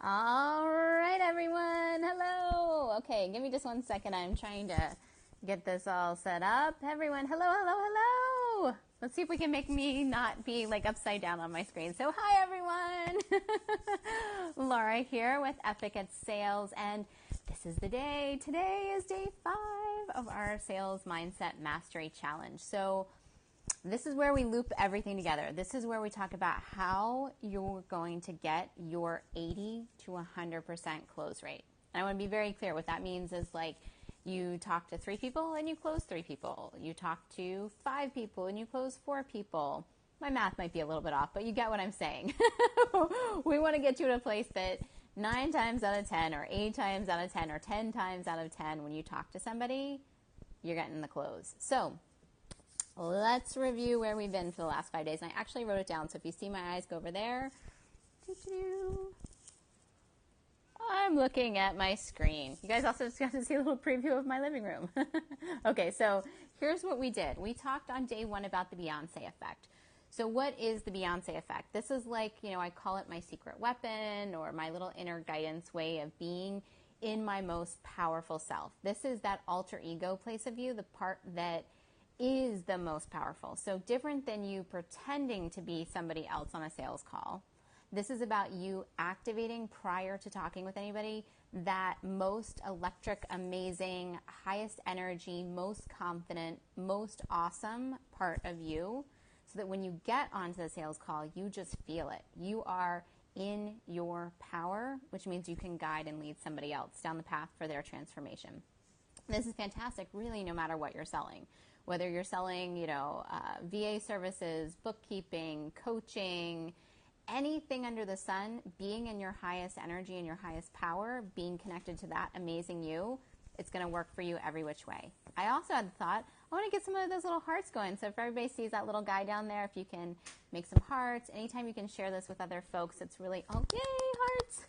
All right, everyone. Hello. Okay, give me just 1 second. I'm trying to get this all set up. Everyone, hello, hello, hello. Let's see if we can make me not be like upside down on my screen. So, hi, everyone. Laura here with Epic at Sales, and this is the day. Today is day 5 of our Sales Mindset Mastery Challenge. So, this is where we loop everything together. This is where we talk about how you're going to get your 80 to 100% close rate. And I want to be very clear. What that means is like you talk to 3 people and you close 3 people. You talk to 5 people and you close 4 people. My math might be a little bit off, but you get what I'm saying. We want to get you to a place that 9 times out of 10 or 8 times out of 10 or 10 times out of 10 when you talk to somebody, you're getting the close. So let's review where we've been for the last 5 days. And I actually wrote it down, so if you see my eyes go over there, I'm looking at my screen. You guys also just got to see a little preview of my living room. Okay, so here's what we did. We talked on day 1 about the Beyonce effect. So what is the Beyonce effect? This is like, I call it my secret weapon or my little inner guidance way of being in my most powerful self. This is that alter ego place of you, the part that is the most powerful. So different than you pretending to be somebody else on a sales call. This is about you activating prior to talking with anybody that most electric, amazing, highest energy, most confident, most awesome part of you so that when you get onto the sales call, you just feel it. You are in your power, which means you can guide and lead somebody else down the path for their transformation. This is fantastic, really, no matter what you're selling. Whether you're selling, VA services, bookkeeping, coaching, anything under the sun, being in your highest energy and your highest power, being connected to that amazing you, it's going to work for you every which way. I also had the thought, I want to get some of those little hearts going. So if everybody sees that little guy down there, if you can make some hearts, anytime you can share this with other folks, it's really, oh, yay, hearts.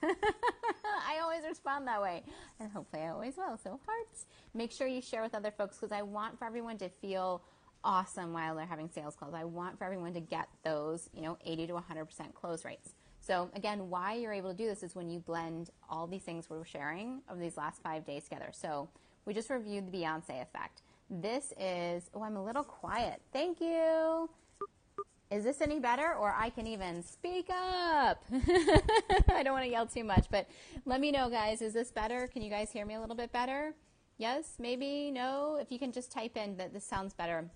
I always respond that way. And hopefully I always will. So hearts. Make sure you share with other folks because I want for everyone to feel awesome while they're having sales calls. I want for everyone to get those, 80 to 100% close rates. So again, why you're able to do this is when you blend all these things we're sharing over these last 5 days together. So we just reviewed the Beyonce effect. This is, oh, I'm a little quiet. Thank you. Is this any better? Or I can even speak up. I don't want to yell too much, but let me know, guys. Is this better? Can you guys hear me a little bit better? Yes, maybe, no? If you can just type in that this sounds better,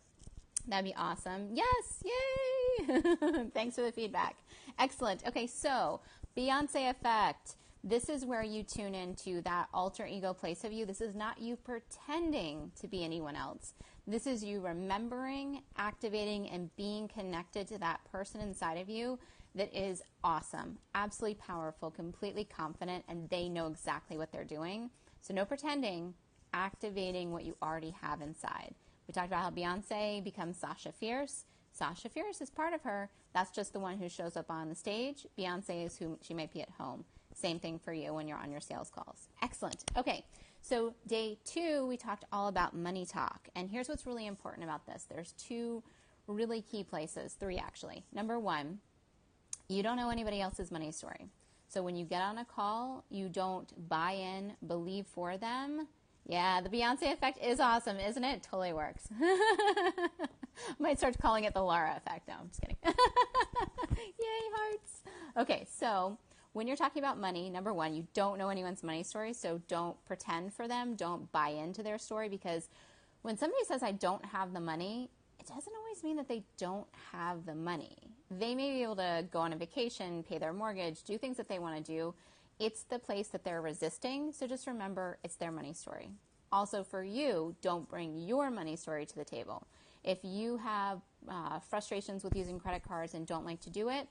that'd be awesome. Yes, yay! Thanks for the feedback. Excellent. Okay, so Beyonce effect. This is where you tune into that alter ego place of you. This is not you pretending to be anyone else. This is you remembering, activating, and being connected to that person inside of you that is awesome, absolutely powerful, completely confident, and they know exactly what they're doing. So no pretending, activating what you already have inside. We talked about how Beyonce becomes Sasha Fierce. Sasha Fierce is part of her. That's just the one who shows up on the stage. Beyonce is who she might be at home. Same thing for you when you're on your sales calls. Excellent. Okay, so day 2, we talked all about money talk. And here's what's really important about this. There's 2 really key places, 3 actually. Number 1, you don't know anybody else's money story. So when you get on a call, you don't buy in, believe for them. Yeah, the Beyonce effect is awesome, isn't it? It totally works. Might start calling it the Laura effect. No, I'm just kidding. Yay, hearts. Okay, so when you're talking about money, number 1, you don't know anyone's money story, so don't pretend for them. Don't buy into their story because when somebody says, I don't have the money, it doesn't always mean that they don't have the money. They may be able to go on a vacation, pay their mortgage, do things that they want to do. It's the place that they're resisting, so just remember it's their money story. Also for you, don't bring your money story to the table. If you have frustrations with using credit cards and don't like to do it,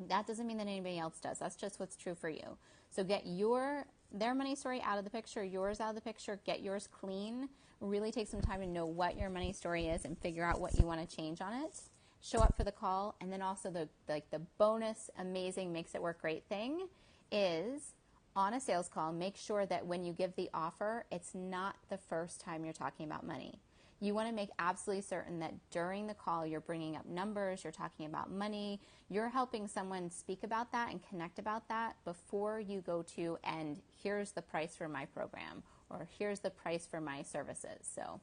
that doesn't mean that anybody else does. That's just what's true for you. So get their money story out of the picture, yours out of the picture, get yours clean. Really take some time to know what your money story is and figure out what you want to change on it. Show up for the call, and then also the bonus, amazing, makes it work great thing is on a sales call, make sure that when you give the offer, it's not the first time you're talking about money. You want to make absolutely certain that during the call you're bringing up numbers, you're talking about money, you're helping someone speak about that and connect about that before you go to, and here's the price for my program, or here's the price for my services. So,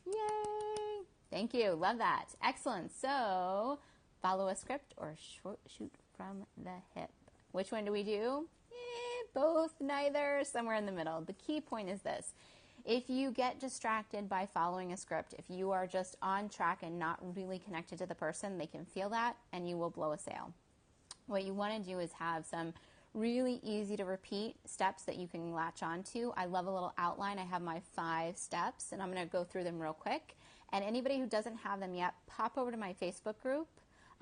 yay! Thank you. Love that. Excellent. So, follow a script or shoot from the hip. Which one do we do? Both, neither, somewhere in the middle. The key point is this. If you get distracted by following a script, if you are just on track and not really connected to the person, they can feel that and you will blow a sale. What you want to do is have some really easy to repeat steps that you can latch onto. I love a little outline. I have my 5 steps and I'm going to go through them real quick. And anybody who doesn't have them yet, pop over to my Facebook group.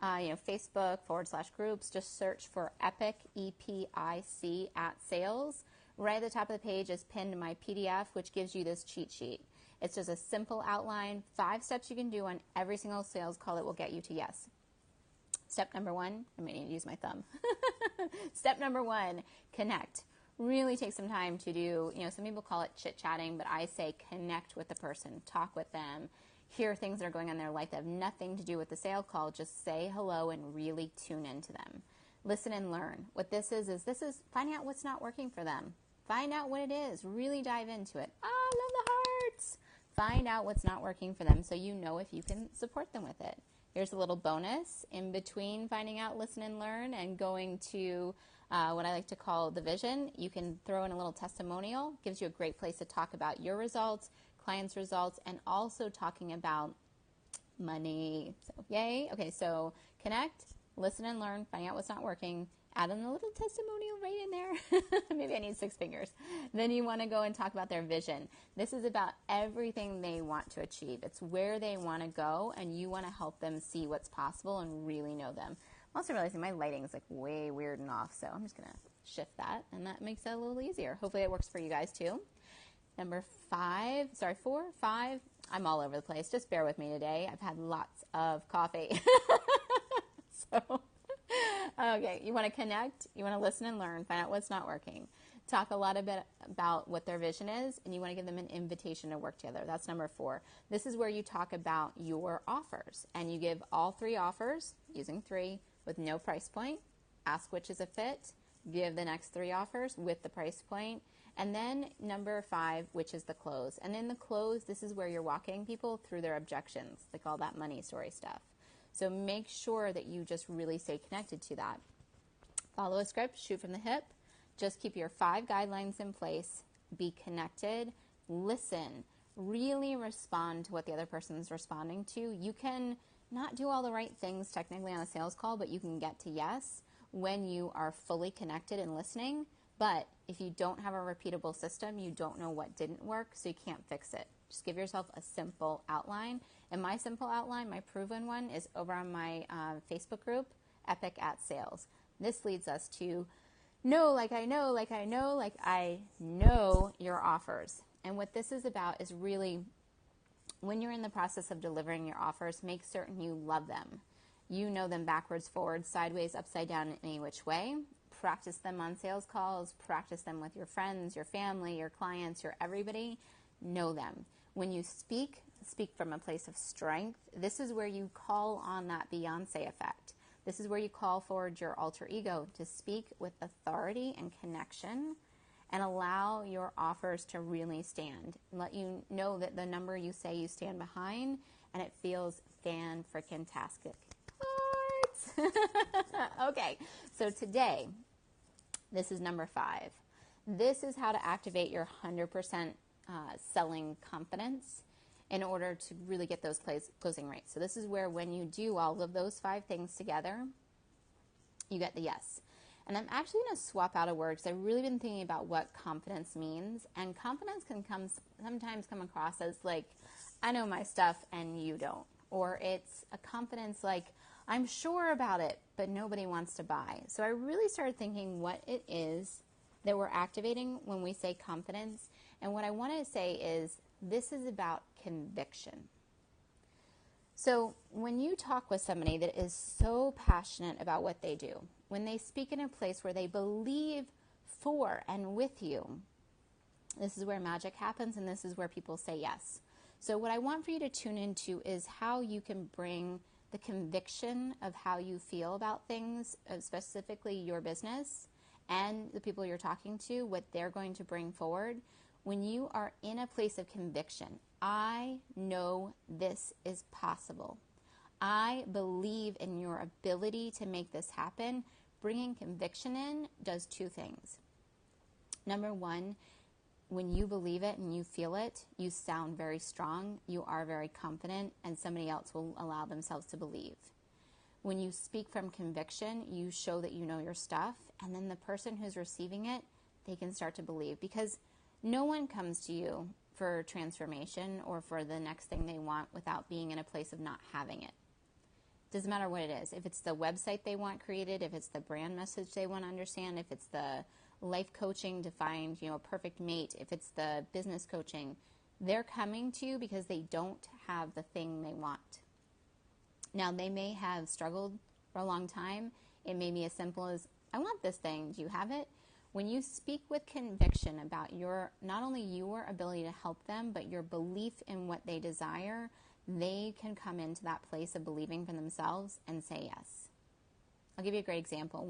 Facebook/groups, just search for EPIC, EPIC @sales. Right at the top of the page is pinned my PDF, which gives you this cheat sheet. It's just a simple outline, 5 steps you can do on every single sales call that will get you to yes. Step number 1, I may need to use my thumb. Step number 1, connect. Really take some time to do, some people call it chit-chatting, but I say connect with the person, talk with them, hear things that are going on in their life that have nothing to do with the sale call. Just say hello and really tune into them. Listen and learn. What this is finding out what's not working for them. Find out what it is. Really dive into it. I love the hearts. Find out what's not working for them so you know if you can support them with it. Here's a little bonus in between finding out, listen and learn, and going to what I like to call the vision. You can throw in a little testimonial. Gives you a great place to talk about your results, clients' results, and also talking about money. So, yay. Okay, so connect, listen and learn, find out what's not working, add in a little testimonial right in there. Maybe I need 6 fingers. Then you want to go and talk about their vision. This is about everything they want to achieve. It's where they want to go, and you want to help them see what's possible and really know them. I'm also realizing my lighting is like way weird and off, so I'm just going to shift that, and that makes it a little easier. Hopefully it works for you guys too. Number 4, 5. I'm all over the place. Just bear with me today. I've had lots of coffee. So, okay, you want to connect, you want to listen and learn, find out what's not working. Talk a lot about what their vision is, and you want to give them an invitation to work together. That's number 4. This is where you talk about your offers, and you give all 3 offers, using 3, with no price point. Ask which is a fit. Give the next 3 offers with the price point. And then number 5, which is the close. And in the close, this is where you're walking people through their objections. They call that money story stuff. So make sure that you just really stay connected to that. Follow a script, shoot from the hip. Just keep your 5 guidelines in place. Be connected. Listen. Really respond to what the other person is responding to. You can not do all the right things technically on a sales call, but you can get to yes when you are fully connected and listening. But if you don't have a repeatable system, you don't know what didn't work, so you can't fix it. Just give yourself a simple outline. And my simple outline, my proven one, is over on my Facebook group, EPIC @sales. This leads us to know like I know, like I know, like I know your offers. And what this is about is really, when you're in the process of delivering your offers, make certain you love them. You know them backwards, forwards, sideways, upside down, in any which way. Practice them on sales calls. Practice them with your friends, your family, your clients, your everybody. Know them. When you speak from a place of strength. This is where you call on that Beyonce effect. This is where you call forward your alter ego to speak with authority and connection and allow your offers to really stand. Let you know that the number you say you stand behind, and it feels fan-frickin-tastic. Okay, so today, this is number 5. This is how to activate your 100% selling confidence in order to really get those closing rates. So this is where, when you do all of those 5 things together, you get the yes. And I'm actually going to swap out a word because I've really been thinking about what confidence means. And confidence can sometimes come across as like, I know my stuff and you don't. Or it's a confidence like, I'm sure about it, but nobody wants to buy. So I really started thinking what it is that we're activating when we say confidence. And what I want to say is, this is about conviction. So when you talk with somebody that is so passionate about what they do, when they speak in a place where they believe for and with you, this is where magic happens, and this is where people say yes. So what I want for you to tune into is how you can bring the conviction of how you feel about things, specifically your business and the people you're talking to, what they're going to bring forward. When you are in a place of conviction, I know this is possible. I believe in your ability to make this happen. Bringing conviction in does two things. Number one, when you believe it and you feel it, you sound very strong, you are very confident, and somebody else will allow themselves to believe. When you speak from conviction, you show that you know your stuff, and then the person who's receiving it, they can start to believe, because no one comes to you for transformation or for the next thing they want without being in a place of not having it. Doesn't matter what it is. If it's the website they want created, if it's the brand message they want to understand, if it's the life coaching to find, a perfect mate, if it's the business coaching, they're coming to you because they don't have the thing they want. Now, they may have struggled for a long time. It may be as simple as, I want this thing. Do you have it? When you speak with conviction about not only your ability to help them, but your belief in what they desire, they can come into that place of believing for themselves and say yes. I'll give you a great example.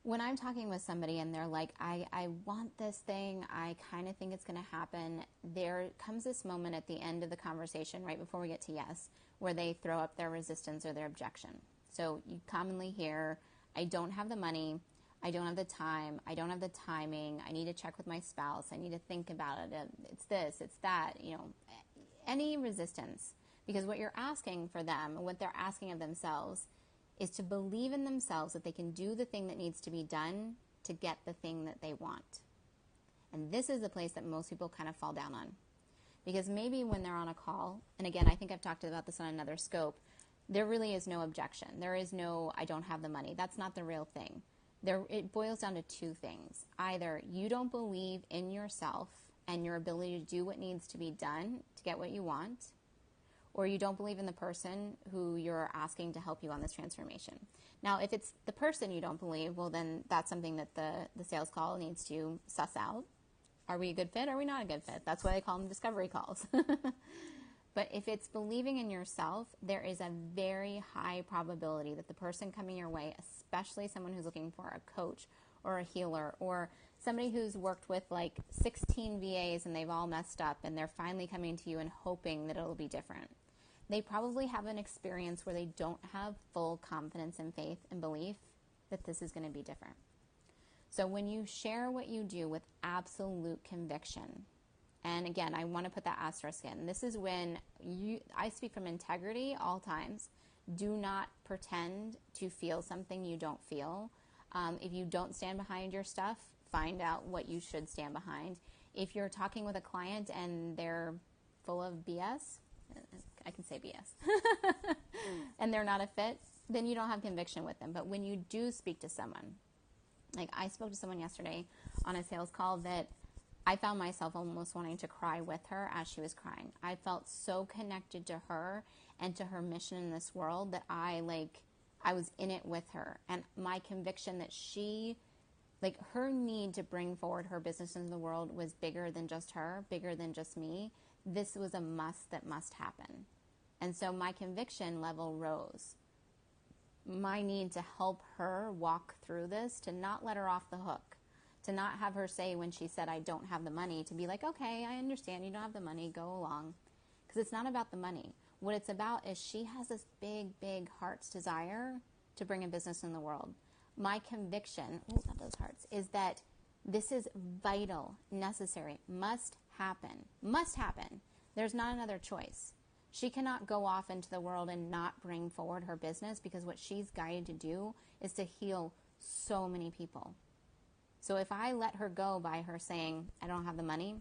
When I'm talking with somebody and they're like, I want this thing, I kind of think it's going to happen, there comes this moment at the end of the conversation, right before we get to yes, where they throw up their resistance or their objection. So you commonly hear, I don't have the money, I don't have the time, I don't have the timing, I need to check with my spouse, I need to think about it, it's this, it's that, any resistance. Because what you're asking for them, and what they're asking of themselves, is to believe in themselves that they can do the thing that needs to be done to get the thing that they want. And this is the place that most people kind of fall down on. Because maybe when they're on a call, and again, I think I've talked about this on another scope, there really is no objection. There is no, I don't have the money. That's not the real thing. It boils down to two things. Either you don't believe in yourself and your ability to do what needs to be done to get what you want, or you don't believe in the person who you're asking to help you on this transformation. Now, if it's the person you don't believe, well, then that's something that the sales call needs to suss out. Are we a good fit? Are we not a good fit? That's why they call them discovery calls. But if it's believing in yourself, there is a very high probability that the person coming your way, especially someone who's looking for a coach or a healer or somebody who's worked with like 16 VAs and they've all messed up and they're finally coming to you and hoping that it'll be different. They probably have an experience where they don't have full confidence and faith and belief that this is going to be different. So when you share what you do with absolute conviction, and again, I want to put that asterisk in. This is when I speak from integrity all times. Do not pretend to feel something you don't feel. If you don't stand behind your stuff, find out what you should stand behind. If you're talking with a client and they're full of BS, I can say BS, and they're not a fit, then you don't have conviction with them. But when you do speak to someone, like I spoke to someone yesterday on a sales call that I found myself almost wanting to cry with her as she was crying. I felt so connected to her and to her mission in this world that I was in it with her. And my conviction that her need to bring forward her business into the world was bigger than just her, bigger than just me. This was a must that must happen. And so my conviction level rose. My need to help her walk through this, to not let her off the hook, to not have her say when she said, I don't have the money, to be like, okay, I understand you don't have the money, go along. Because it's not about the money. What it's about is she has this big, big heart's desire to bring a business in the world. My conviction, not those hearts, is that this is vital, necessary, must happen. Must happen. There's not another choice. She cannot go off into the world and not bring forward her business, because what she's guided to do is to heal so many people. So if I let her go by her saying, I don't have the money,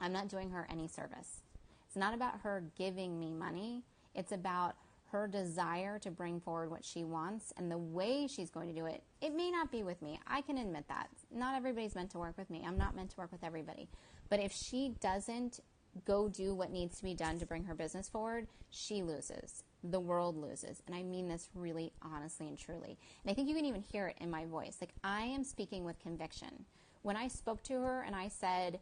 I'm not doing her any service. It's not about her giving me money. It's about her desire to bring forward what she wants, and the way she's going to do it. It may not be with me. I can admit that. Not everybody's meant to work with me. I'm not meant to work with everybody. But if she doesn't go do what needs to be done to bring her business forward, she loses. The world loses. And I mean this really honestly and truly. And I think you can even hear it in my voice. Like, I am speaking with conviction. When I spoke to her and I said,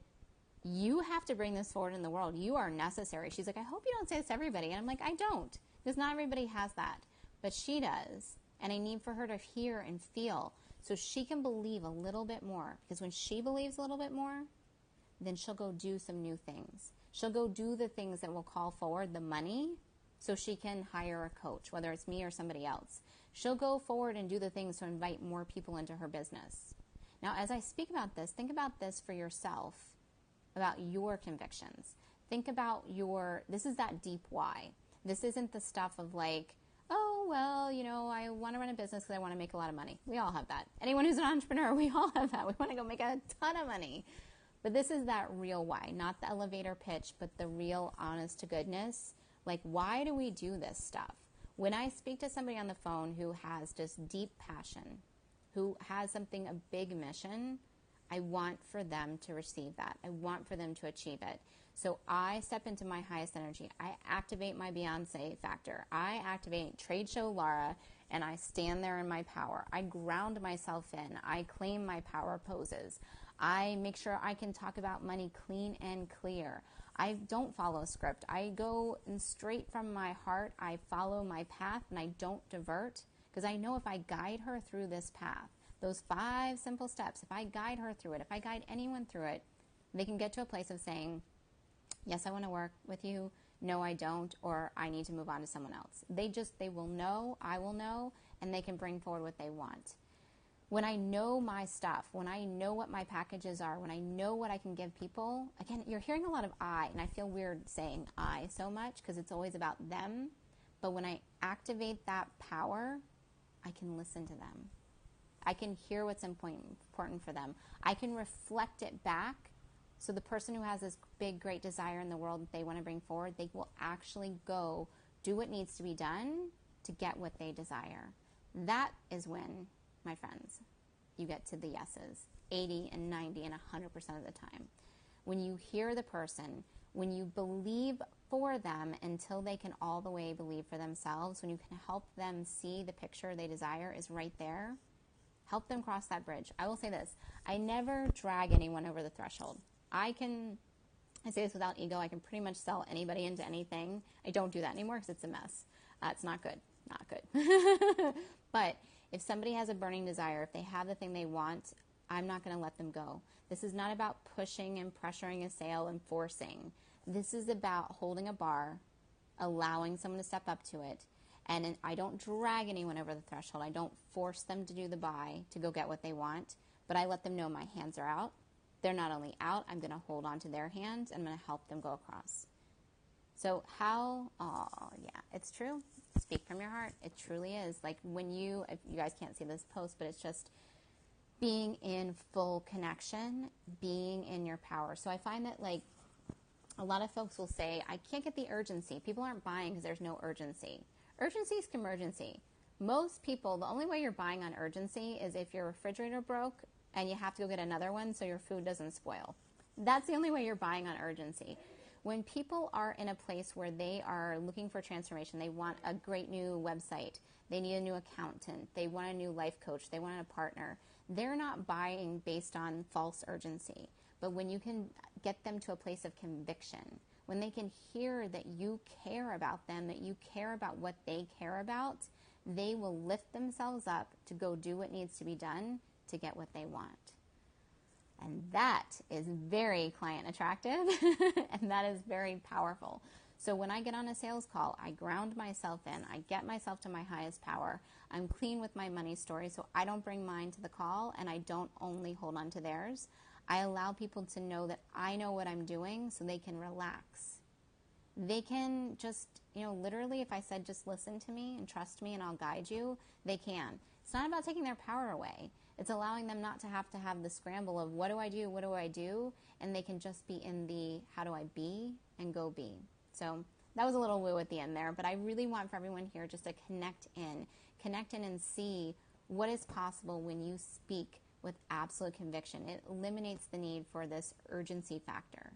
You have to bring this forward in the world. You are necessary. She's like, I hope you don't say this to everybody. And I'm like, I don't, because not everybody has that, but she does. And I need for her to hear and feel so she can believe a little bit more, because when she believes a little bit more, then she'll go do some new things. She'll go do the things that will call forward the money so she can hire a coach, whether it's me or somebody else. She'll go forward and do the things to invite more people into her business. Now, as I speak about this, think about this for yourself, about your convictions. Think about this is that deep why. This isn't the stuff of like, oh, well, I want to run a business because I want to make a lot of money. We all have that. Anyone who's an entrepreneur, we all have that. We want to go make a ton of money. But this is that real why, not the elevator pitch, but the real honest to goodness. Like, why do we do this stuff? When I speak to somebody on the phone who has just deep passion, who has a big mission, I want for them to receive that. I want for them to achieve it. So I step into my highest energy. I activate my Beyonce factor. I activate Trade Show Laura, and I stand there in my power. I ground myself in. I claim my power poses. I make sure I can talk about money clean and clear. I don't follow a script. I go straight from my heart. I follow my path, and I don't divert, because I know if I guide her through this path, those 5 simple steps, if I guide her through it, if I guide anyone through it, they can get to a place of saying, yes, I want to work with you. No, I don't, or I need to move on to someone else. They will know, I will know, and they can bring forward what they want. When I know my stuff, when I know what my packages are, when I know what I can give people, again, you're hearing a lot of I, and I feel weird saying I so much because it's always about them. But when I activate that power, I can listen to them. I can hear what's important for them. I can reflect it back. So the person who has this big, great desire in the world that they want to bring forward, they will actually go do what needs to be done to get what they desire. That is when, my friends, you get to the yeses, 80 and 90 and 100% of the time. When you hear the person, when you believe for them until they can all the way believe for themselves, when you can help them see the picture they desire is right there, help them cross that bridge. I will say this, I never drag anyone over the threshold. I say this without ego, I can pretty much sell anybody into anything. I don't do that anymore because it's a mess. It's not good. Not good. But if somebody has a burning desire, if they have the thing they want, I'm not going to let them go. This is not about pushing and pressuring a sale and forcing. This is about holding a bar, allowing someone to step up to it. And I don't drag anyone over the threshold. I don't force them to do the buy to go get what they want, but I let them know my hands are out. They're not only out, I'm going to hold on to their hands. I'm going to help them go across. So it's true. Speak from your heart. It truly is. Like if you guys can't see this post, but it's just being in full connection, being in your power. So I find that like a lot of folks will say, I can't get the urgency. People aren't buying because there's no urgency. Urgency is emergency. Most people, the only way you're buying on urgency is if your refrigerator broke and you have to go get another one so your food doesn't spoil. That's the only way you're buying on urgency. When people are in a place where they are looking for transformation, they want a great new website, they need a new accountant, they want a new life coach, they want a partner, they're not buying based on false urgency. But when you can get them to a place of conviction, when they can hear that you care about them, that you care about what they care about, they will lift themselves up to go do what needs to be done to get what they want. And that is very client attractive and that is very powerful. So when I get on a sales call, I ground myself in, I get myself to my highest power. I'm clean with my money story, so I don't bring mine to the call and I don't only hold on to theirs. I allow people to know that I know what I'm doing so they can relax. They can just, literally if I said just listen to me and trust me and I'll guide you, they can. It's not about taking their power away. It's allowing them not to have the scramble of what do I do, and they can just be in the how do I be and go be. So that was a little woo at the end there, but I really want for everyone here just to connect in and see what is possible when you speak with absolute conviction. It eliminates the need for this urgency factor.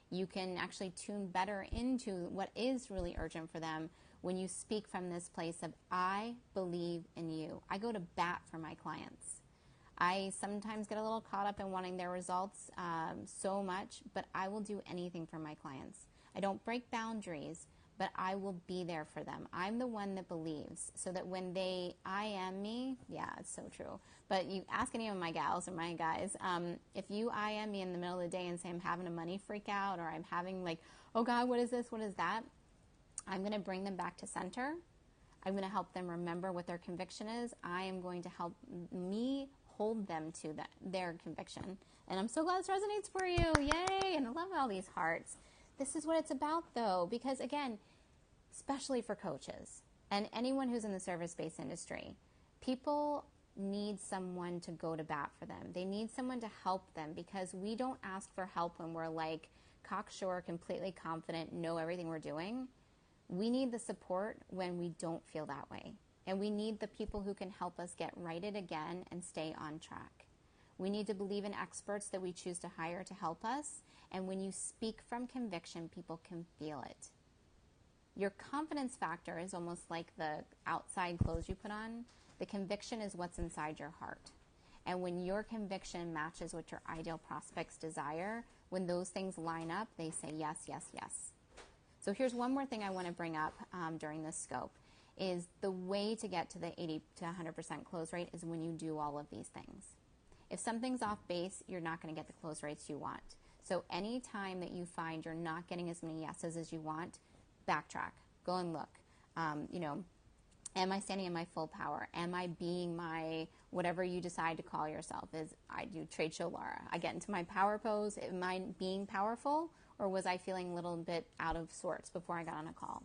You can actually tune better into what is really urgent for them when you speak from this place of I believe in you. I go to bat for my clients. I sometimes get a little caught up in wanting their results so much, but I will do anything for my clients. I don't break boundaries, but I will be there for them. I'm the one that believes, so that when I am me, yeah, it's so true. But you ask any of my gals or my guys, if you I am me in the middle of the day and say I'm having a money freak out, or I'm having like, oh God, what is this? What is that? I'm going to bring them back to center. I'm going to help them remember what their conviction is. I am going to help me hold them to their conviction. And I'm so glad this resonates for you. Yay. And I love all these hearts. This is what it's about, though, because, again, especially for coaches and anyone who's in the service-based industry, people need someone to go to bat for them. They need someone to help them, because we don't ask for help when we're like cocksure, completely confident, know everything we're doing. We need the support when we don't feel that way. And we need the people who can help us get righted again and stay on track. We need to believe in experts that we choose to hire to help us. And when you speak from conviction, people can feel it. Your confidence factor is almost like the outside clothes you put on. The conviction is what's inside your heart. And when your conviction matches what your ideal prospects desire, when those things line up, they say yes, yes, yes. So here's one more thing I want to bring up during this scope, is the way to get to the 80 to 100% close rate is when you do all of these things. If something's off base, you're not going to get the close rates you want. So any time that you find you're not getting as many yeses as you want, backtrack, go and look. Am I standing in my full power? Am I being my, whatever you decide to call yourself? I do trade show Laura. I get into my power pose. Am I being powerful, or was I feeling a little bit out of sorts before I got on a call?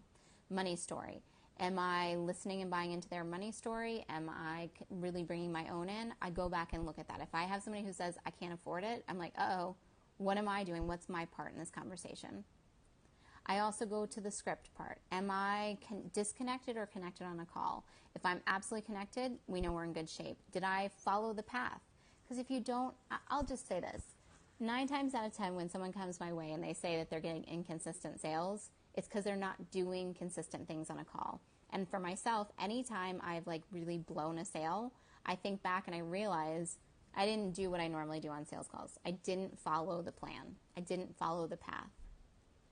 Money story. Am I listening and buying into their money story? Am I really bringing my own in? I go back and look at that. If I have somebody who says, I can't afford it, I'm like, uh-oh, what am I doing? What's my part in this conversation? I also go to the script part. Am I disconnected or connected on a call? If I'm absolutely connected, we know we're in good shape. Did I follow the path? Because if you don't, I'll just say this. 9 times out of 10, when someone comes my way and they say that they're getting inconsistent sales, it's because they're not doing consistent things on a call. And for myself, anytime I've like really blown a sale, I think back and I realize I didn't do what I normally do on sales calls. I didn't follow the plan. I didn't follow the path.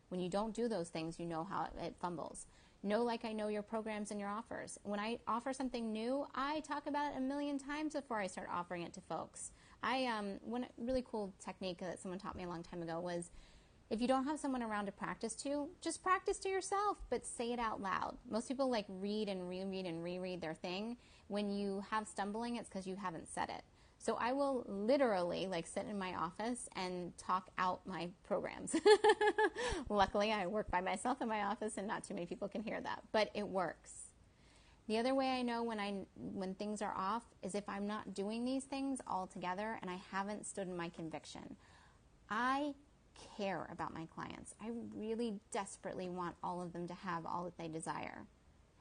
When you don't do those things, you know how it fumbles. Know like I know your programs and your offers. When I offer something new, I talk about it a million times before I start offering it to folks. One really cool technique that someone taught me a long time ago was, if you don't have someone around to practice to, just practice to yourself, but say it out loud. Most people like read and reread and reread their thing. When you have stumbling, it's because you haven't said it. So I will literally like sit in my office and talk out my programs. Luckily, I work by myself in my office and not too many people can hear that, but it works. The other way I know when things are off is if I'm not doing these things all together and I haven't stood in my conviction. I care about my clients. I really desperately want all of them to have all that they desire.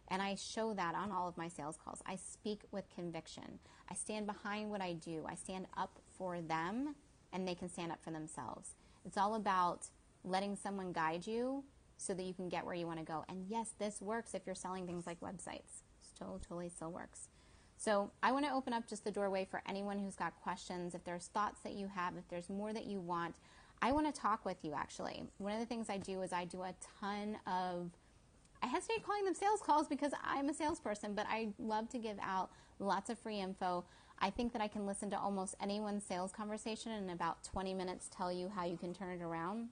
And I show that on all of my sales calls. I speak with conviction. I stand behind what I do. I stand up for them, and they can stand up for themselves. It's all about letting someone guide you so that you can get where you want to go. And yes, this works if you're selling things like websites. It totally still works. So I want to open up just the doorway for anyone who's got questions. If there's thoughts that you have, if there's more that you want, I want to talk with you, actually. One of the things I do is I do a ton of, I hesitate calling them sales calls because I'm a salesperson, but I love to give out lots of free info. I think that I can listen to almost anyone's sales conversation and in about 20 minutes tell you how you can turn it around.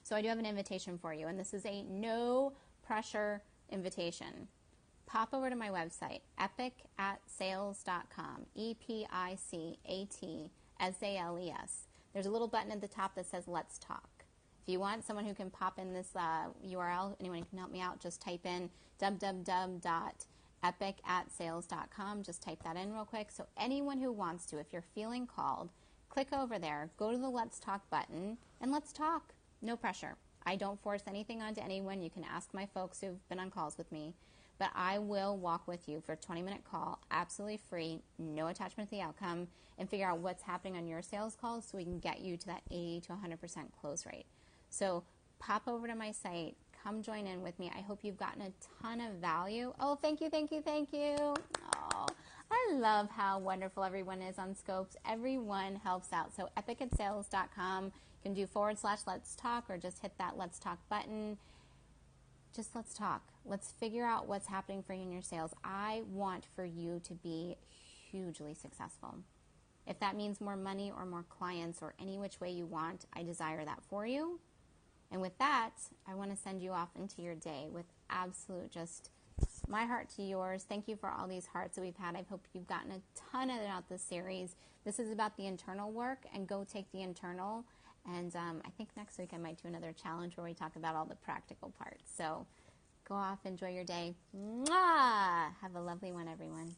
So I do have an invitation for you, and this is a no pressure invitation. Pop over to my website, epicatsales.com, EPICATSALES. There's a little button at the top that says Let's Talk. If you want someone who can pop in this URL, anyone who can help me out, just type in www.epicatsales.com. Just type that in real quick. So anyone who wants to, if you're feeling called, click over there, go to the Let's Talk button, and let's talk. No pressure. I don't force anything onto anyone. You can ask my folks who've been on calls with me. But I will walk with you for a 20-minute call, absolutely free, no attachment to the outcome, and figure out what's happening on your sales calls so we can get you to that 80 to 100% close rate. So pop over to my site. Come join in with me. I hope you've gotten a ton of value. Oh, thank you, thank you, thank you. Oh, I'm I love how wonderful everyone is on Scopes. Everyone helps out. So epicatsales.com, you can do /let's talk or just hit that let's talk button. Just let's talk. Let's figure out what's happening for you in your sales. I want for you to be hugely successful. If that means more money or more clients or any which way you want, I desire that for you. And with that, I want to send you off into your day with absolute just my heart to yours. Thank you for all these hearts that we've had. I hope you've gotten a ton of it out this series. This is about the internal work, and go take the internal. And I think next week I might do another challenge where we talk about all the practical parts. So go off, enjoy your day. Mwah! Have a lovely one, everyone.